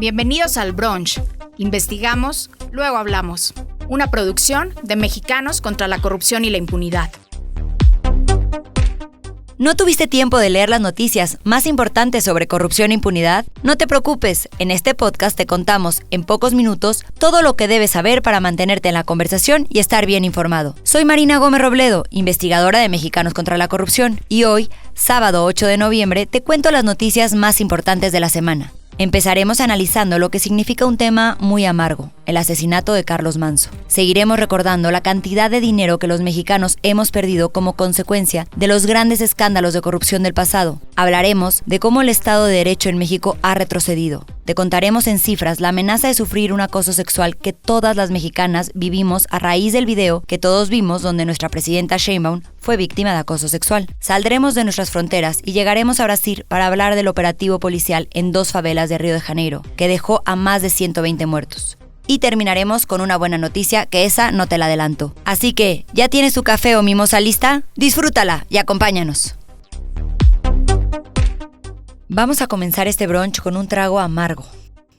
Bienvenidos al Brunch. Investigamos, luego hablamos. Una producción de Mexicanos contra la Corrupción y la Impunidad. ¿No tuviste tiempo de leer las noticias más importantes sobre corrupción e impunidad? No te preocupes, en este podcast te contamos, en pocos minutos, todo lo que debes saber para mantenerte en la conversación y estar bien informado. Soy Marina Gómez Robledo, investigadora de Mexicanos contra la Corrupción, y hoy, sábado 8 de noviembre, te cuento las noticias más importantes de la semana. Empezaremos analizando lo que significa un tema muy amargo, el asesinato de Carlos Manzo. Seguiremos recordando la cantidad de dinero que los mexicanos hemos perdido como consecuencia de los grandes escándalos de corrupción del pasado. Hablaremos de cómo el Estado de Derecho en México ha retrocedido. Te contaremos en cifras la amenaza de sufrir un acoso sexual que todas las mexicanas vivimos a raíz del video que todos vimos donde nuestra presidenta Sheinbaum fue víctima de acoso sexual. Saldremos de nuestras fronteras y llegaremos a Brasil para hablar del operativo policial en 2 favelas de Río de Janeiro, que dejó a más de 120 muertos. Y terminaremos con una buena noticia que esa no te la adelanto. Así que, ¿ya tienes tu café o mimosa lista? Disfrútala y acompáñanos. Vamos a comenzar este brunch con un trago amargo,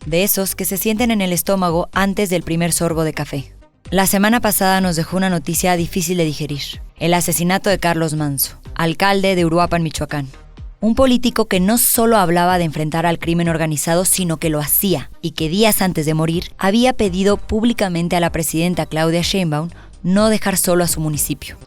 de esos que se sienten en el estómago antes del primer sorbo de café. La semana pasada nos dejó una noticia difícil de digerir: el asesinato de Carlos Manzo, alcalde de Uruapan, Michoacán. Un político que no solo hablaba de enfrentar al crimen organizado, sino que lo hacía, y que días antes de morir había pedido públicamente a la presidenta Claudia Sheinbaum no dejar solo a su municipio.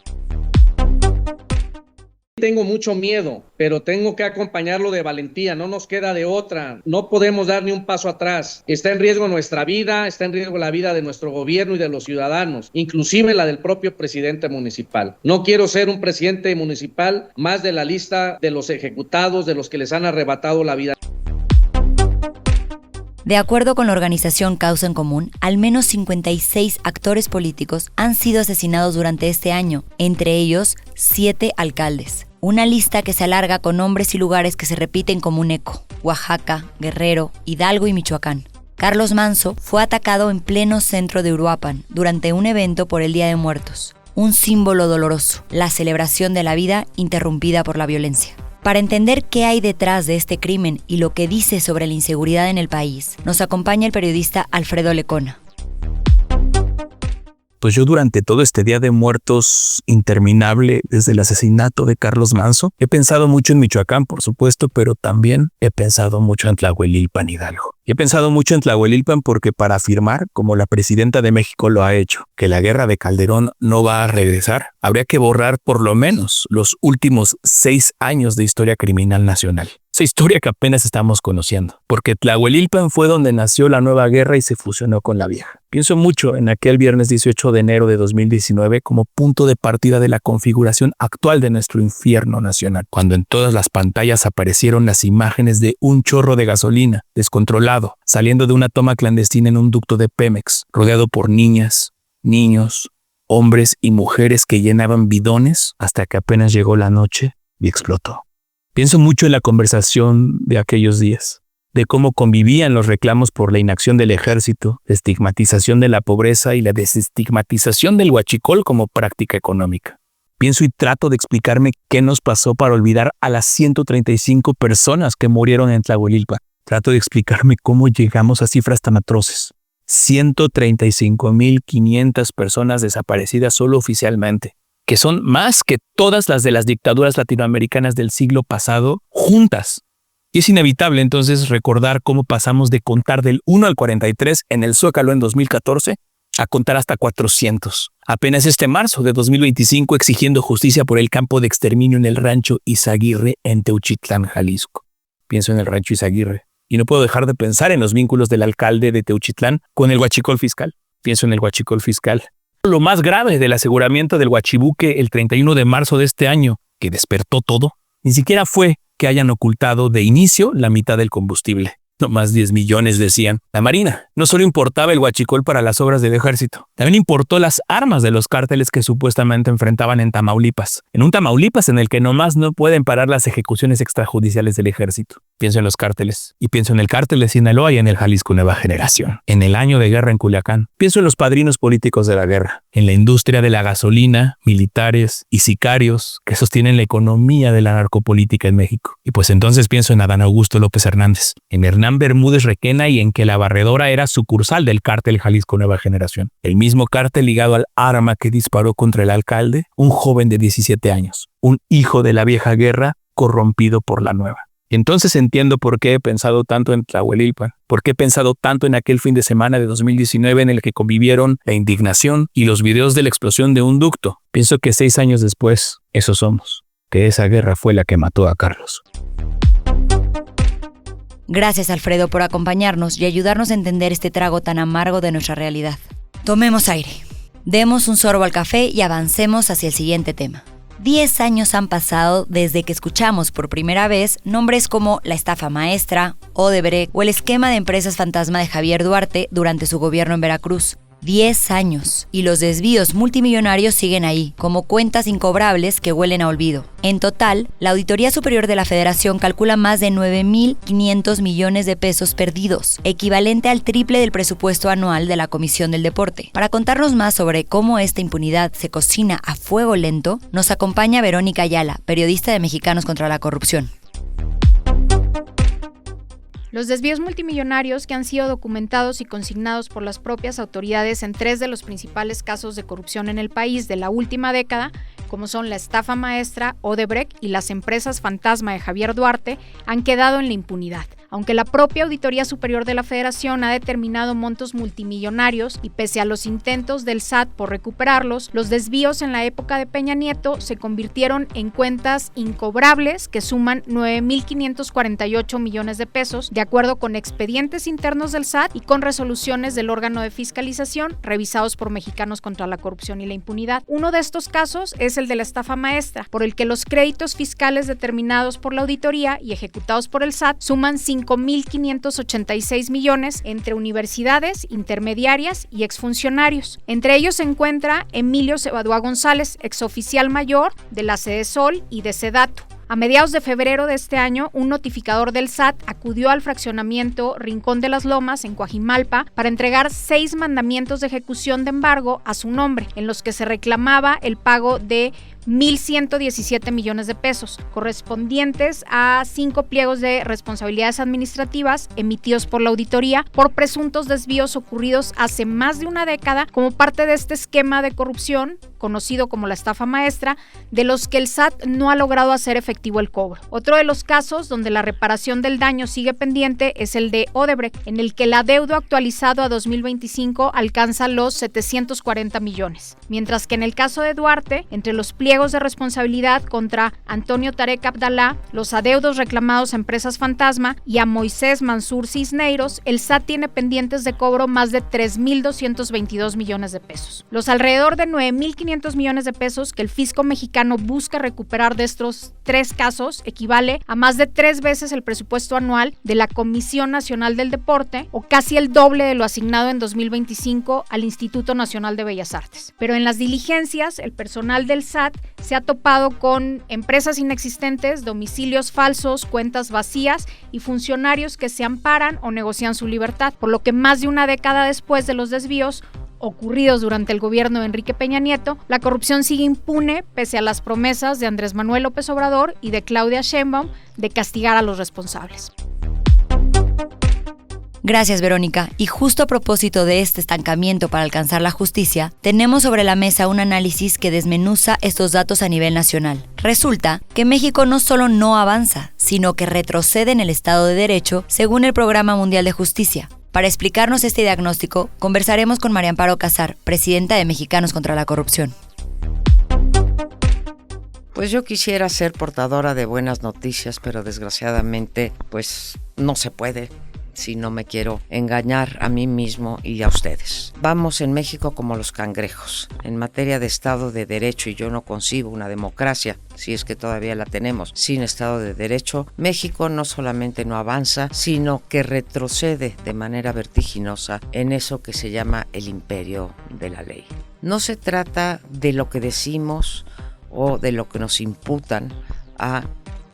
Tengo mucho miedo, pero tengo que acompañarlo de valentía, no nos queda de otra, no podemos dar ni un paso atrás. Está en riesgo nuestra vida, está en riesgo la vida de nuestro gobierno y de los ciudadanos, inclusive la del propio presidente municipal. No quiero ser un presidente municipal más de la lista de los ejecutados, de los que les han arrebatado la vida. De acuerdo con la organización Causa en Común, al menos 56 actores políticos han sido asesinados durante este año, entre ellos 7 alcaldes. Una lista que se alarga con nombres y lugares que se repiten como un eco: Oaxaca, Guerrero, Hidalgo y Michoacán. Carlos Manzo fue atacado en pleno centro de Uruapan durante un evento por el Día de Muertos. Un símbolo doloroso, la celebración de la vida interrumpida por la violencia. Para entender qué hay detrás de este crimen y lo que dice sobre la inseguridad en el país, nos acompaña el periodista Alfredo Lecona. Pues yo durante todo este Día de Muertos interminable, desde el asesinato de Carlos Manzo, he pensado mucho en Michoacán, por supuesto, pero también he pensado mucho en Tlahuelilpan, Hidalgo. Y he pensado mucho en Tlahuelilpan porque para afirmar, como la presidenta de México lo ha hecho, que la guerra de Calderón no va a regresar, habría que borrar por lo menos los últimos 6 años de historia criminal nacional. Esa historia que apenas estamos conociendo, porque Tlahuelilpan fue donde nació la nueva guerra y se fusionó con la vieja. Pienso mucho en aquel viernes 18 de enero de 2019 como punto de partida de la configuración actual de nuestro infierno nacional, cuando en todas las pantallas aparecieron las imágenes de un chorro de gasolina descontrolado, saliendo de una toma clandestina en un ducto de Pemex, rodeado por niñas, niños, hombres y mujeres que llenaban bidones hasta que apenas llegó la noche y explotó. Pienso mucho en la conversación de aquellos días, de cómo convivían los reclamos por la inacción del ejército, la estigmatización de la pobreza y la desestigmatización del huachicol como práctica económica. Pienso y trato de explicarme qué nos pasó para olvidar a las 135 personas que murieron en Tlahuelilpan. Trato de explicarme cómo llegamos a cifras tan atroces. 135,500 personas desaparecidas solo oficialmente, que son más que todas las de las dictaduras latinoamericanas del siglo pasado juntas. Y es inevitable entonces recordar cómo pasamos de contar del 1 al 43 en el Zócalo en 2014 a contar hasta 400. Apenas este marzo de 2025 exigiendo justicia por el campo de exterminio en el rancho Izaguirre en Teuchitlán, Jalisco. Pienso en el rancho Izaguirre y no puedo dejar de pensar en los vínculos del alcalde de Teuchitlán con el huachicol fiscal. Pienso en el huachicol fiscal. Lo más grave del aseguramiento del Huachibuque el 31 de marzo de este año, que despertó todo, ni siquiera fue que hayan ocultado de inicio la mitad del combustible. No más 10 millones decían. La Marina no solo importaba el huachicol para las obras del ejército, también importó las armas de los cárteles que supuestamente enfrentaban en Tamaulipas. En un Tamaulipas en el que nomás no pueden parar las ejecuciones extrajudiciales del ejército. Pienso en los cárteles. Y pienso en el cártel de Sinaloa y en el Jalisco Nueva Generación. En el año de guerra en Culiacán. Pienso en los padrinos políticos de la guerra. En la industria de la gasolina, militares y sicarios que sostienen la economía de la narcopolítica en México. Y pues entonces pienso en Adán Augusto López Hernández. En Hernández Renan Bermúdez Requena y en que la barredora era sucursal del cártel Jalisco Nueva Generación, el mismo cártel ligado al arma que disparó contra el alcalde, un joven de 17 años, un hijo de la vieja guerra corrompido por la nueva. Y entonces entiendo por qué he pensado tanto en Tlahuelilpan, por qué he pensado tanto en aquel fin de semana de 2019 en el que convivieron la indignación y los videos de la explosión de un ducto. Pienso que 6 años después, eso somos, que esa guerra fue la que mató a Carlos. Gracias, Alfredo, por acompañarnos y ayudarnos a entender este trago tan amargo de nuestra realidad. Tomemos aire, demos un sorbo al café y avancemos hacia el siguiente tema. 10 años han pasado desde que escuchamos por primera vez nombres como la estafa maestra, Odebrecht o el esquema de empresas fantasma de Javier Duarte durante su gobierno en Veracruz. 10 años, y los desvíos multimillonarios siguen ahí, como cuentas incobrables que huelen a olvido. En total, la Auditoría Superior de la Federación calcula más de 9.500 millones de pesos perdidos, equivalente al triple del presupuesto anual de la Comisión del Deporte. Para contarnos más sobre cómo esta impunidad se cocina a fuego lento, nos acompaña Verónica Ayala, periodista de Mexicanos contra la Corrupción. Los desvíos multimillonarios que han sido documentados y consignados por las propias autoridades en 3 de los principales casos de corrupción en el país de la última década, como son la estafa maestra, Odebrecht y las empresas fantasma de Javier Duarte, han quedado en la impunidad. Aunque la propia Auditoría Superior de la Federación ha determinado montos multimillonarios y pese a los intentos del SAT por recuperarlos, los desvíos en la época de Peña Nieto se convirtieron en cuentas incobrables que suman 9.548 millones de pesos, de acuerdo con expedientes internos del SAT y con resoluciones del órgano de fiscalización revisados por Mexicanos contra la Corrupción y la Impunidad. Uno de estos casos es el de la estafa maestra, por el que los créditos fiscales determinados por la auditoría y ejecutados por el SAT suman 5.586 millones entre universidades, intermediarias y exfuncionarios. Entre ellos se encuentra Emilio Cebadúa González, exoficial mayor de la Sedesol y de Sedatu. A mediados de febrero de este año, un notificador del SAT acudió al fraccionamiento Rincón de las Lomas, en Coajimalpa, para entregar 6 mandamientos de ejecución de embargo a su nombre, en los que se reclamaba el pago de 1.117 millones de pesos, correspondientes a 5 pliegos de responsabilidades administrativas emitidos por la auditoría por presuntos desvíos ocurridos hace más de una década como parte de este esquema de corrupción conocido como la estafa maestra, de los que el SAT no ha logrado hacer efectivo el cobro. Otro de los casos donde la reparación del daño sigue pendiente es el de Odebrecht, en el que el adeudo actualizado a 2025 alcanza los 740 millones, mientras que en el caso de Duarte, entre los pliegos de responsabilidad contra Antonio Tarek Abdalá, los adeudos reclamados a empresas fantasma y a Moisés Mansur Cisneiros, el SAT tiene pendientes de cobro más de 3.222 millones de pesos. Los alrededor de 9.500 millones de pesos que el fisco mexicano busca recuperar de estos 3 casos equivale a más de 3 veces el presupuesto anual de la Comisión Nacional del Deporte o casi el doble de lo asignado en 2025 al Instituto Nacional de Bellas Artes. Pero en las diligencias, el personal del SAT se ha topado con empresas inexistentes, domicilios falsos, cuentas vacías y funcionarios que se amparan o negocian su libertad, por lo que más de una década después de los desvíos ocurridos durante el gobierno de Enrique Peña Nieto, la corrupción sigue impune pese a las promesas de Andrés Manuel López Obrador y de Claudia Sheinbaum de castigar a los responsables. Gracias, Verónica. Y justo a propósito de este estancamiento para alcanzar la justicia, tenemos sobre la mesa un análisis que desmenuza estos datos a nivel nacional. Resulta que México no solo no avanza, sino que retrocede en el Estado de Derecho según el Programa Mundial de Justicia. Para explicarnos este diagnóstico, conversaremos con María Amparo Casar, presidenta de Mexicanos contra la Corrupción. Pues yo quisiera ser portadora de buenas noticias, pero desgraciadamente, pues no se puede. Si no me quiero engañar a mí mismo y a ustedes. Vamos en México como los cangrejos. En materia de Estado de Derecho, y yo no concibo una democracia, si es que todavía la tenemos, sin Estado de Derecho, México no solamente no avanza, sino que retrocede de manera vertiginosa en eso que se llama el imperio de la ley. No se trata de lo que decimos o de lo que nos imputan a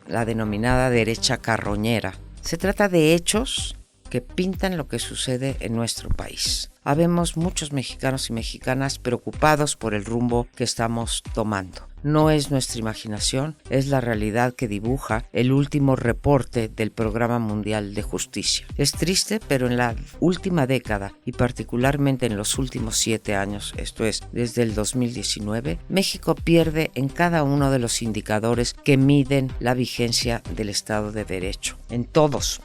la denominada derecha carroñera. Se trata de hechos que pintan lo que sucede en nuestro país. habemos muchos mexicanos y mexicanas preocupados por el rumbo que estamos tomando. No es nuestra imaginación, es la realidad que dibuja el último reporte del Programa Mundial de Justicia. Es triste, pero en la última década y particularmente en los últimos 7 años, esto es, desde el 2019, México pierde en cada uno de los indicadores que miden la vigencia del Estado de Derecho. En todos,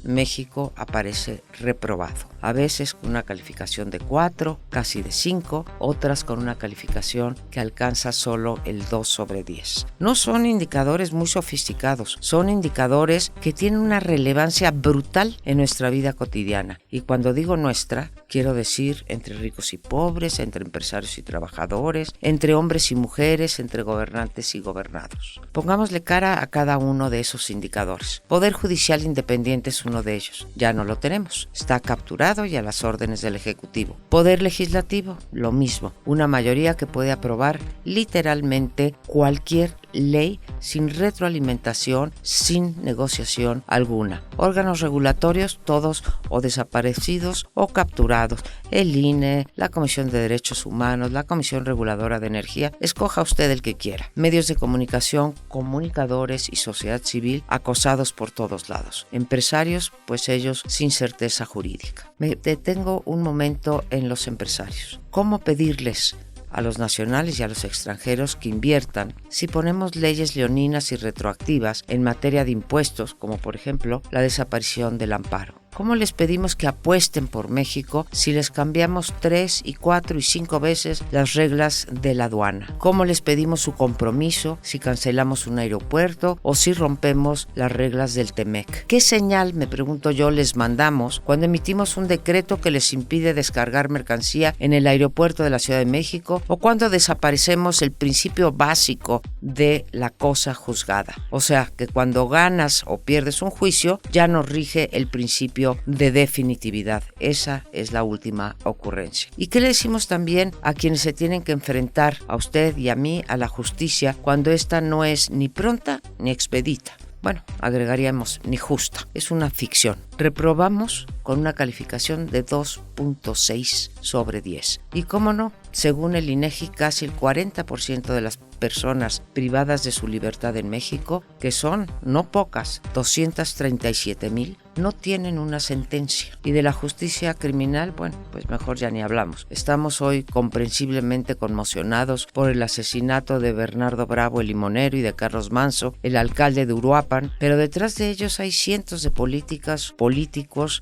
México aparece reprobado. A veces con una calificación de 4, casi de 5, otras con una calificación que alcanza solo el 2/10. No son indicadores muy sofisticados, son indicadores que tienen una relevancia brutal en nuestra vida cotidiana. Y cuando digo nuestra, quiero decir entre ricos y pobres, entre empresarios y trabajadores, entre hombres y mujeres, entre gobernantes y gobernados. Pongámosle cara a cada uno de esos indicadores. Poder judicial independiente es uno de ellos. Ya no lo tenemos. Está capturado y a las órdenes del Ejecutivo. Poder legislativo, lo mismo. Una mayoría que puede aprobar literalmente cualquier ley sin retroalimentación, sin negociación alguna. Órganos regulatorios, todos o desaparecidos o capturados. El INE, la Comisión de Derechos Humanos, la Comisión Reguladora de Energía, escoja usted el que quiera. Medios de comunicación, comunicadores y sociedad civil acosados por todos lados. Empresarios, pues ellos sin certeza jurídica. Me detengo un momento en los empresarios. ¿Cómo pedirles a los nacionales y a los extranjeros que inviertan si ponemos leyes leoninas y retroactivas en materia de impuestos, como por ejemplo la desaparición del amparo? ¿Cómo les pedimos que apuesten por México si les cambiamos 3, 4 y 5 veces las reglas de la aduana? ¿Cómo les pedimos su compromiso si cancelamos un aeropuerto o si rompemos las reglas del TEMEC? ¿Qué señal, me pregunto yo, les mandamos cuando emitimos un decreto que les impide descargar mercancía en el aeropuerto de la Ciudad de México o cuando desaparecemos el principio básico de la cosa juzgada? O sea, que cuando ganas o pierdes un juicio ya no rige el principio de definitividad. Esa es la última ocurrencia. ¿Y qué le decimos también a quienes se tienen que enfrentar, a usted y a mí, a la justicia cuando esta no es ni pronta ni expedita? Bueno, agregaríamos ni justa. Es una ficción. Reprobamos con una calificación de 2.6/10. Y cómo no, según el INEGI, casi el 40% de las personas privadas de su libertad en México, que son no pocas, 237,000, no tienen una sentencia. Y de la justicia criminal, bueno, pues mejor ya ni hablamos. Estamos hoy comprensiblemente conmocionados por el asesinato de Bernardo Bravo, el limonero, y de Carlos Manzo, el alcalde de Uruapan, pero detrás de ellos hay cientos de políticos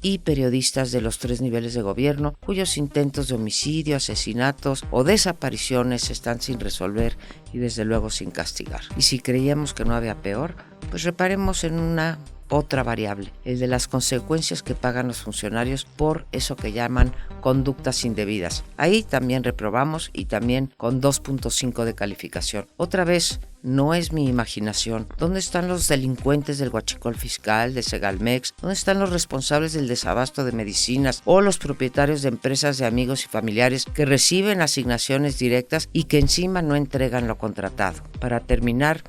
y periodistas de los 3 niveles de gobierno cuyos intentos de homicidio, asesinatos o desapariciones están sin resolver y desde luego sin castigar. Y si creíamos que no había peor, pues reparemos en una otra variable, el de las consecuencias que pagan los funcionarios por eso que llaman conductas indebidas. Ahí también reprobamos y también con 2.5 de calificación. Otra vez, no es mi imaginación. ¿Dónde están los delincuentes del huachicol fiscal, de Segalmex? ¿Dónde están los responsables del desabasto de medicinas o los propietarios de empresas de amigos y familiares que reciben asignaciones directas y que encima no entregan lo contratado? Para terminar,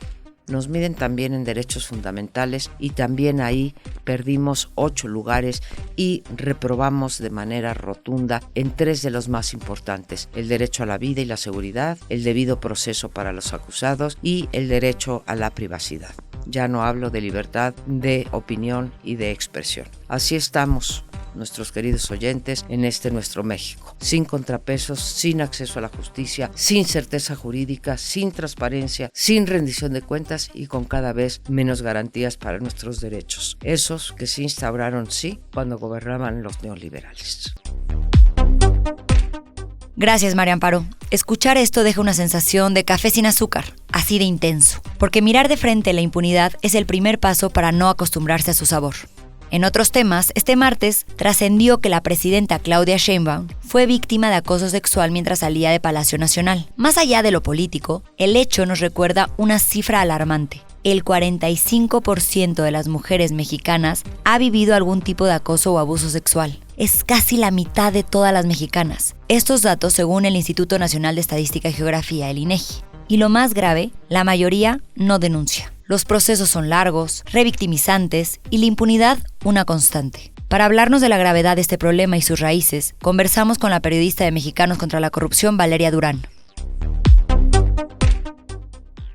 nos miden también en derechos fundamentales y también ahí perdimos 8 lugares y reprobamos de manera rotunda en 3 de los más importantes: el derecho a la vida y la seguridad, el debido proceso para los acusados y el derecho a la privacidad. Ya no hablo de libertad de opinión y de expresión. Así estamos, nuestros queridos oyentes, en nuestro México, sin contrapesos, sin acceso a la justicia, sin certeza jurídica, sin transparencia, sin rendición de cuentas y con cada vez menos garantías para nuestros derechos, esos que se instauraron, sí, cuando gobernaban los neoliberales. Gracias, María Amparo. Escuchar esto deja una sensación de café sin azúcar, así de intenso, porque mirar de frente la impunidad es el primer paso para no acostumbrarse a su sabor. En otros temas, este martes trascendió que la presidenta Claudia Sheinbaum fue víctima de acoso sexual mientras salía de Palacio Nacional. Más allá de lo político, el hecho nos recuerda una cifra alarmante. El 45% de las mujeres mexicanas ha vivido algún tipo de acoso o abuso sexual. Es casi la mitad de todas las mexicanas. Estos datos según el Instituto Nacional de Estadística y Geografía, el INEGI. Y lo más grave, la mayoría no denuncia. Los procesos son largos, revictimizantes y la impunidad una constante. Para hablarnos de la gravedad de este problema y sus raíces, conversamos con la periodista de Mexicanos contra la Corrupción, Valeria Durán.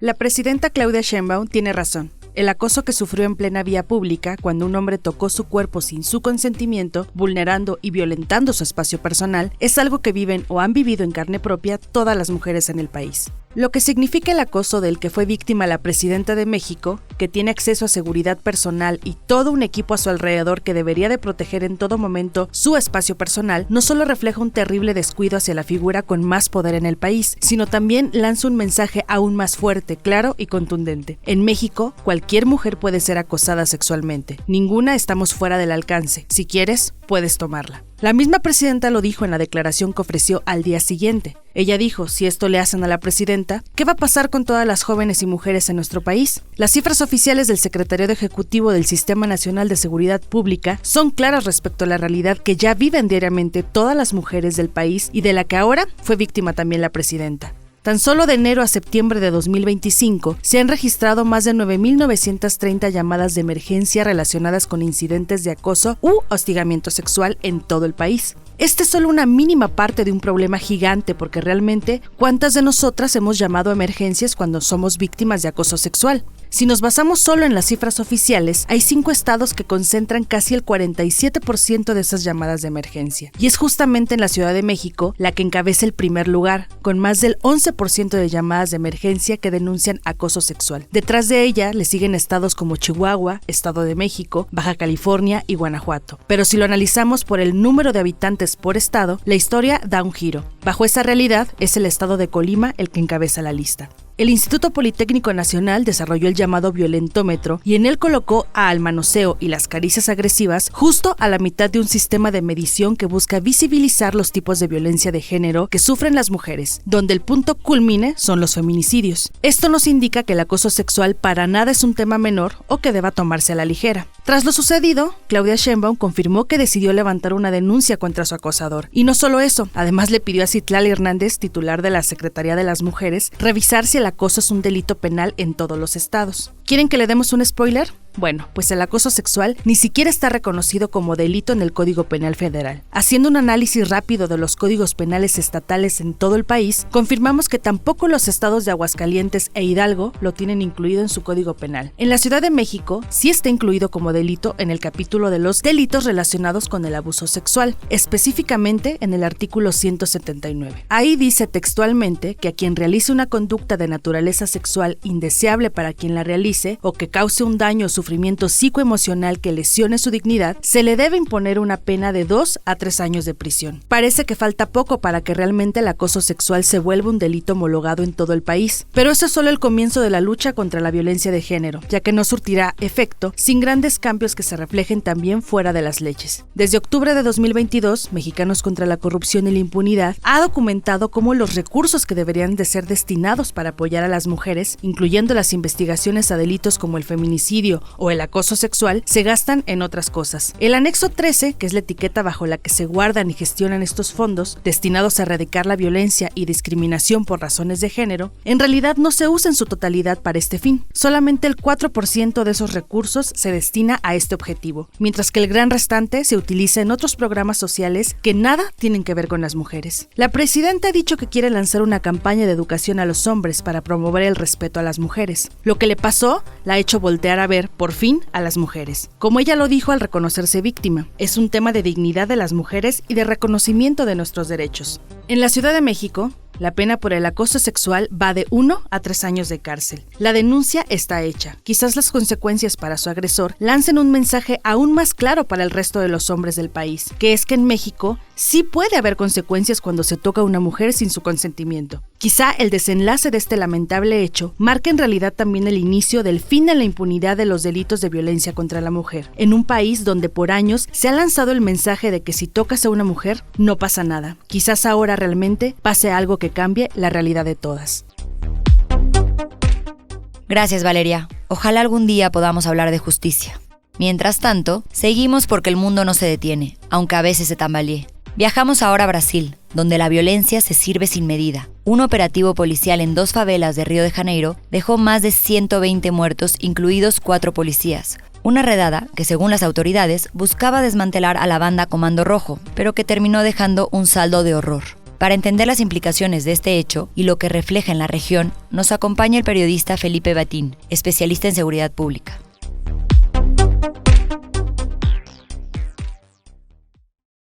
La presidenta Claudia Sheinbaum tiene razón. El acoso que sufrió en plena vía pública cuando un hombre tocó su cuerpo sin su consentimiento, vulnerando y violentando su espacio personal, es algo que viven o han vivido en carne propia todas las mujeres en el país. Lo que significa el acoso del que fue víctima la presidenta de México, que tiene acceso a seguridad personal y todo un equipo a su alrededor que debería de proteger en todo momento su espacio personal, no solo refleja un terrible descuido hacia la figura con más poder en el país, sino también lanza un mensaje aún más fuerte, claro y contundente. En México, cualquier mujer puede ser acosada sexualmente. Ninguna estamos fuera del alcance. Si quieres, puedes tomarla. La misma presidenta lo dijo en la declaración que ofreció al día siguiente. Ella dijo, si esto le hacen a la presidenta, ¿qué va a pasar con todas las jóvenes y mujeres en nuestro país? Las cifras oficiales del Secretariado Ejecutivo del Sistema Nacional de Seguridad Pública son claras respecto a la realidad que ya viven diariamente todas las mujeres del país y de la que ahora fue víctima también la presidenta. Tan solo de enero a septiembre de 2025 se han registrado más de 9.930 llamadas de emergencia relacionadas con incidentes de acoso u hostigamiento sexual en todo el país. Esta es solo una mínima parte de un problema gigante porque realmente, ¿cuántas de nosotras hemos llamado a emergencias cuando somos víctimas de acoso sexual? Si nos basamos solo en las cifras oficiales, hay 5 estados que concentran casi el 47% de esas llamadas de emergencia. Y es justamente en la Ciudad de México la que encabeza el primer lugar, con más del 11% de llamadas de emergencia que denuncian acoso sexual. Detrás de ella le siguen estados como Chihuahua, Estado de México, Baja California y Guanajuato. Pero si lo analizamos por el número de habitantes por estado, la historia da un giro. Bajo esa realidad, es el estado de Colima el que encabeza la lista. El Instituto Politécnico Nacional desarrolló el llamado violentómetro y en él colocó al manoseo y las caricias agresivas justo a la mitad de un sistema de medición que busca visibilizar los tipos de violencia de género que sufren las mujeres, donde el punto culmine son los feminicidios. Esto nos indica que el acoso sexual para nada es un tema menor o que deba tomarse a la ligera. Tras lo sucedido, Claudia Sheinbaum confirmó que decidió levantar una denuncia contra su acosador. Y no solo eso, además le pidió a Citlali Hernández, titular de la Secretaría de las Mujeres, revisar si el acoso es un delito penal en todos los estados. ¿Quieren que le demos un spoiler? Bueno, pues el acoso sexual ni siquiera está reconocido como delito en el Código Penal Federal. Haciendo un análisis rápido de los códigos penales estatales en todo el país, confirmamos que tampoco los estados de Aguascalientes e Hidalgo lo tienen incluido en su Código Penal. En la Ciudad de México sí está incluido como delito en el capítulo de los delitos relacionados con el abuso sexual, específicamente en el artículo 179. Ahí dice textualmente que a quien realice una conducta de naturaleza sexual indeseable para quien la realice o que cause un daño o sufrimiento psicoemocional que lesione su dignidad, se le debe imponer una pena de 2 a 3 años de prisión. Parece que falta poco para que realmente el acoso sexual se vuelva un delito homologado en todo el país, pero eso es solo el comienzo de la lucha contra la violencia de género, ya que no surtirá efecto sin grandes cambios que se reflejen también fuera de las leyes. Desde octubre de 2022, Mexicanos contra la Corrupción y la Impunidad ha documentado cómo los recursos que deberían de ser destinados para apoyar a las mujeres, incluyendo las investigaciones a delitos como el feminicidio o el acoso sexual, se gastan en otras cosas. El anexo 13, que es la etiqueta bajo la que se guardan y gestionan estos fondos, destinados a erradicar la violencia y discriminación por razones de género, en realidad no se usa en su totalidad para este fin. Solamente el 4% de esos recursos se destina a este objetivo, mientras que el gran restante se utiliza en otros programas sociales que nada tienen que ver con las mujeres. La presidenta ha dicho que quiere lanzar una campaña de educación a los hombres para promover el respeto a las mujeres. Lo que le pasó la ha hecho voltear a ver, por fin, a las mujeres. Como ella lo dijo al reconocerse víctima, es un tema de dignidad de las mujeres y de reconocimiento de nuestros derechos. En la Ciudad de México, la pena por el acoso sexual va de 1 a 3 años de cárcel. La denuncia está hecha. Quizás las consecuencias para su agresor lancen un mensaje aún más claro para el resto de los hombres del país, que es que en México sí puede haber consecuencias cuando se toca a una mujer sin su consentimiento. Quizá el desenlace de este lamentable hecho marque en realidad también el inicio del fin de la impunidad de los delitos de violencia contra la mujer, en un país donde por años se ha lanzado el mensaje de que si tocas a una mujer, no pasa nada. Quizás ahora realmente pase algo que cambie la realidad de todas. Gracias, Valeria. Ojalá algún día podamos hablar de justicia. Mientras tanto, seguimos porque el mundo no se detiene, aunque a veces se tambalee. Viajamos ahora a Brasil, donde la violencia se sirve sin medida. Un operativo policial en 2 favelas de Río de Janeiro dejó más de 120 muertos, incluidos 4 policías. Una redada que, según las autoridades, buscaba desmantelar a la banda Comando Rojo, pero que terminó dejando un saldo de horror. Para entender las implicaciones de este hecho y lo que refleja en la región, nos acompaña el periodista Felipe Batín, especialista en seguridad pública.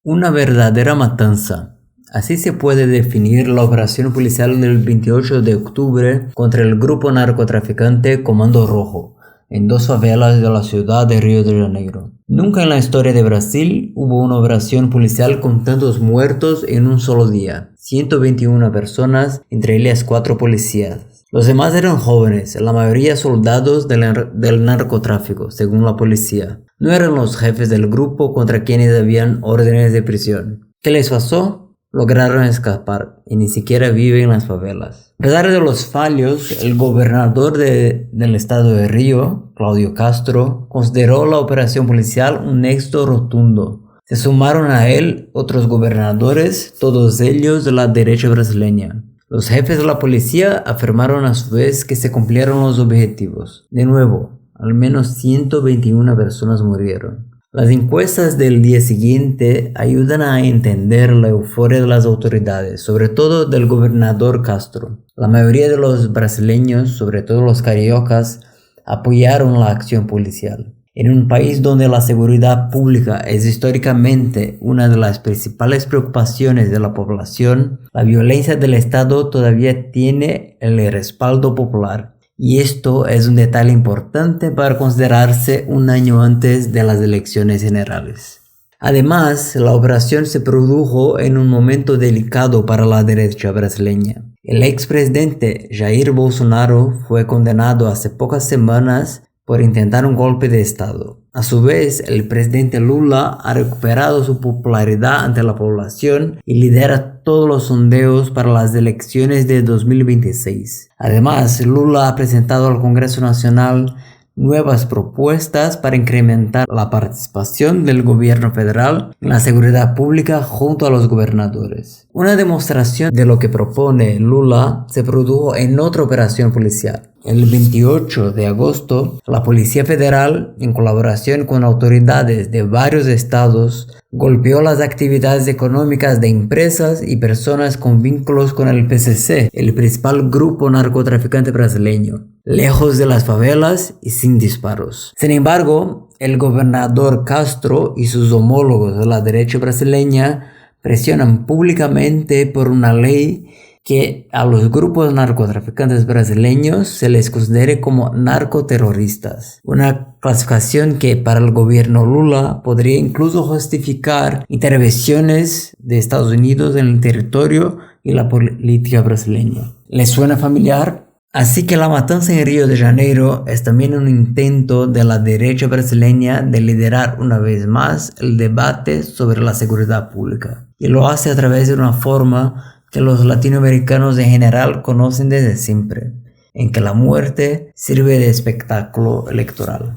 Una verdadera matanza. Así se puede definir la operación policial del 28 de octubre contra el grupo narcotraficante Comando Rojo, en 2 favelas de la ciudad de Río de Janeiro. Nunca en la historia de Brasil hubo una operación policial con tantos muertos en un solo día. 121 personas, entre ellas 4 policías. Los demás eran jóvenes, la mayoría soldados del narcotráfico, según la policía. No eran los jefes del grupo contra quienes habían órdenes de prisión. ¿Qué les pasó? Lograron escapar y ni siquiera viven en las favelas. A pesar de los fallos, el gobernador del estado de Río, Cláudio Castro, consideró la operación policial un éxito rotundo. Se sumaron a él otros gobernadores, todos ellos de la derecha brasileña. Los jefes de la policía afirmaron a su vez que se cumplieron los objetivos. De nuevo, al menos 121 personas murieron. Las encuestas del día siguiente ayudan a entender la euforia de las autoridades, sobre todo del gobernador Castro. La mayoría de los brasileños, sobre todo los cariocas, apoyaron la acción policial. En un país donde la seguridad pública es históricamente una de las principales preocupaciones de la población, la violencia del Estado todavía tiene el respaldo popular. Y esto es un detalle importante para considerarse un año antes de las elecciones generales. Además, la operación se produjo en un momento delicado para la derecha brasileña. El expresidente Jair Bolsonaro fue condenado hace pocas semanas por intentar un golpe de Estado. A su vez, el presidente Lula ha recuperado su popularidad ante la población y lidera todos los sondeos para las elecciones de 2026. Además, Lula ha presentado al Congreso Nacional nuevas propuestas para incrementar la participación del gobierno federal en la seguridad pública junto a los gobernadores. Una demostración de lo que propone Lula se produjo en otra operación policial. El 28 de agosto, la Policía Federal, en colaboración con autoridades de varios estados, golpeó las actividades económicas de empresas y personas con vínculos con el PCC, el principal grupo narcotraficante brasileño, lejos de las favelas y sin disparos. Sin embargo, el gobernador Castro y sus homólogos de la derecha brasileña presionan públicamente por una ley que a los grupos narcotraficantes brasileños se les considere como narcoterroristas. Una clasificación que para el gobierno Lula podría incluso justificar intervenciones de Estados Unidos en el territorio y la política brasileña. ¿Les suena familiar? Así que la matanza en Río de Janeiro es también un intento de la derecha brasileña de liderar una vez más el debate sobre la seguridad pública. Y lo hace a través de una forma que los latinoamericanos en general conocen desde siempre, en que la muerte sirve de espectáculo electoral.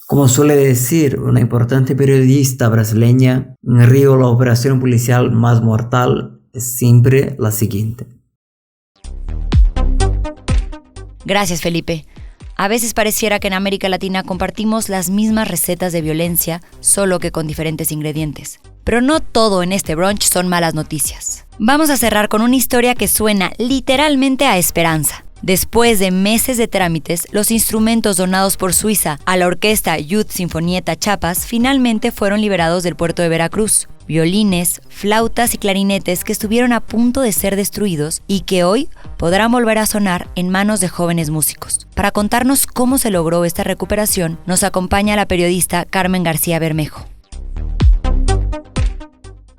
Como suele decir una importante periodista brasileña, en Río la operación policial más mortal es siempre la siguiente. Gracias, Felipe. A veces pareciera que en América Latina compartimos las mismas recetas de violencia, solo que con diferentes ingredientes. Pero no todo en este brunch son malas noticias. Vamos a cerrar con una historia que suena literalmente a esperanza. Después de meses de trámites, los instrumentos donados por Suiza a la orquesta Youth Sinfonietta Chiapas finalmente fueron liberados del puerto de Veracruz. Violines, flautas y clarinetes que estuvieron a punto de ser destruidos y que hoy podrán volver a sonar en manos de jóvenes músicos. Para contarnos cómo se logró esta recuperación, nos acompaña la periodista Carmen García Bermejo.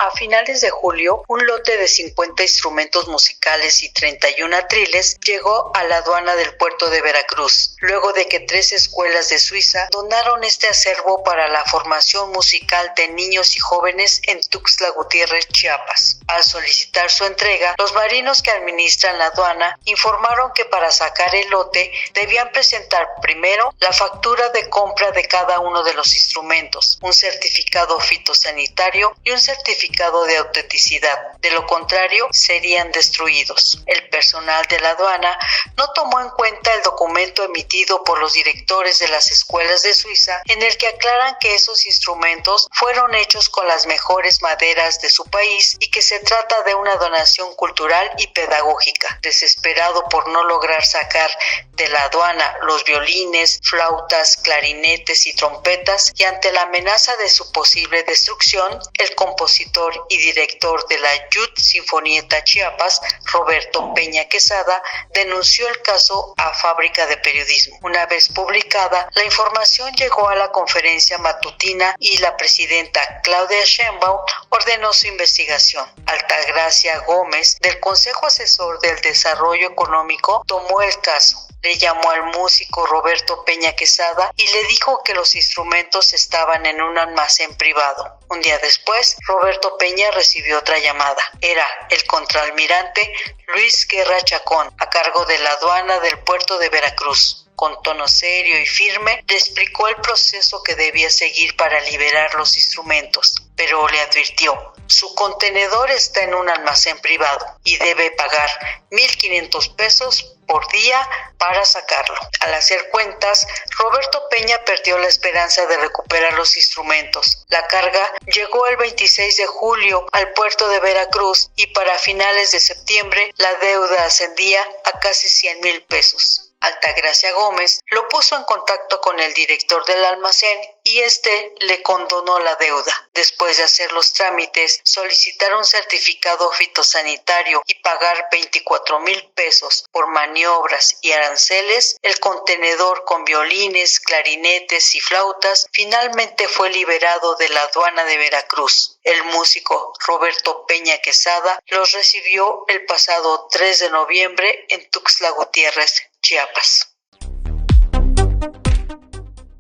A finales de julio, un lote de 50 instrumentos musicales y 31 atriles llegó a la aduana del puerto de Veracruz. luego de que 3 escuelas de Suiza donaron este acervo para la formación musical de niños y jóvenes en Tuxtla Gutiérrez, Chiapas. Al solicitar su entrega, los marinos que administran la aduana informaron que para sacar el lote debían presentar primero la factura de compra de cada uno de los instrumentos, un certificado fitosanitario y un certificado de autenticidad. De lo contrario, serían destruidos. El personal de la aduana no tomó en cuenta el documento emitido por los directores de las escuelas de Suiza, en el que aclaran que esos instrumentos fueron hechos con las mejores maderas de su país y que se trata de una donación cultural y pedagógica. Desesperado por no lograr sacar de la aduana los violines, flautas, clarinetes y trompetas, y ante la amenaza de su posible destrucción, el compositor y director de la Youth Sinfonietta Chiapas, Roberto Peña Quesada, denunció el caso a Fábrica de Periodismo. Una vez publicada, la información llegó a la conferencia matutina y la presidenta Claudia Sheinbaum ordenó su investigación. Altagracia Gómez, del Consejo Asesor del Desarrollo Económico, tomó el caso. Le llamó al músico Roberto Peña Quesada y le dijo que los instrumentos estaban en un almacén privado. Un día después, Roberto Peña recibió otra llamada. Era el contraalmirante Luis Guerra Chacón, a cargo de la aduana del puerto de Veracruz. Con tono serio y firme, le explicó el proceso que debía seguir para liberar los instrumentos, pero le advirtió: su contenedor está en un almacén privado y debe pagar 1,500 pesos por día para sacarlo. Al hacer cuentas, Roberto Peña perdió la esperanza de recuperar los instrumentos. La carga llegó el 26 de julio al puerto de Veracruz y para finales de septiembre la deuda ascendía a casi 100,000 pesos. Altagracia Gómez lo puso en contacto con el director del almacén y este le condonó la deuda. Después de hacer los trámites, solicitar un certificado fitosanitario y pagar 24,000 pesos por maniobras y aranceles, el contenedor con violines, clarinetes y flautas finalmente fue liberado de la aduana de Veracruz. El músico Roberto Peña Quesada los recibió el pasado 3 de noviembre en Tuxtla Gutiérrez, Chiapas.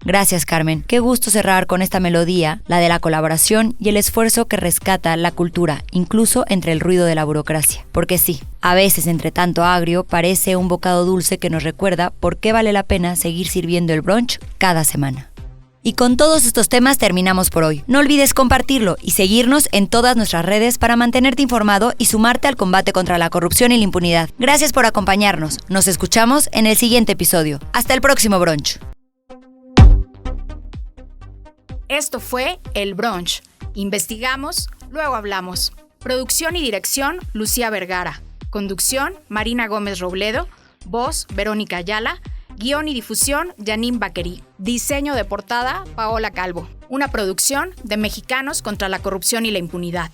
Gracias, Carmen. Qué gusto cerrar con esta melodía, la de la colaboración y el esfuerzo que rescata la cultura, incluso entre el ruido de la burocracia. Porque sí, a veces entre tanto agrio parece un bocado dulce que nos recuerda por qué vale la pena seguir sirviendo el brunch cada semana. Y con todos estos temas terminamos por hoy. No olvides compartirlo y seguirnos en todas nuestras redes para mantenerte informado y sumarte al combate contra la corrupción y la impunidad. Gracias por acompañarnos. Nos escuchamos en el siguiente episodio. Hasta el próximo brunch. Esto fue El Brunch. Investigamos, luego hablamos. Producción y dirección, Lucía Vergara. Conducción, Marina Gómez Robledo. Voz, Verónica Ayala. Guión y difusión, Janine Baquerí. Diseño de portada, Paola Calvo. Una producción de Mexicanos contra la Corrupción y la Impunidad.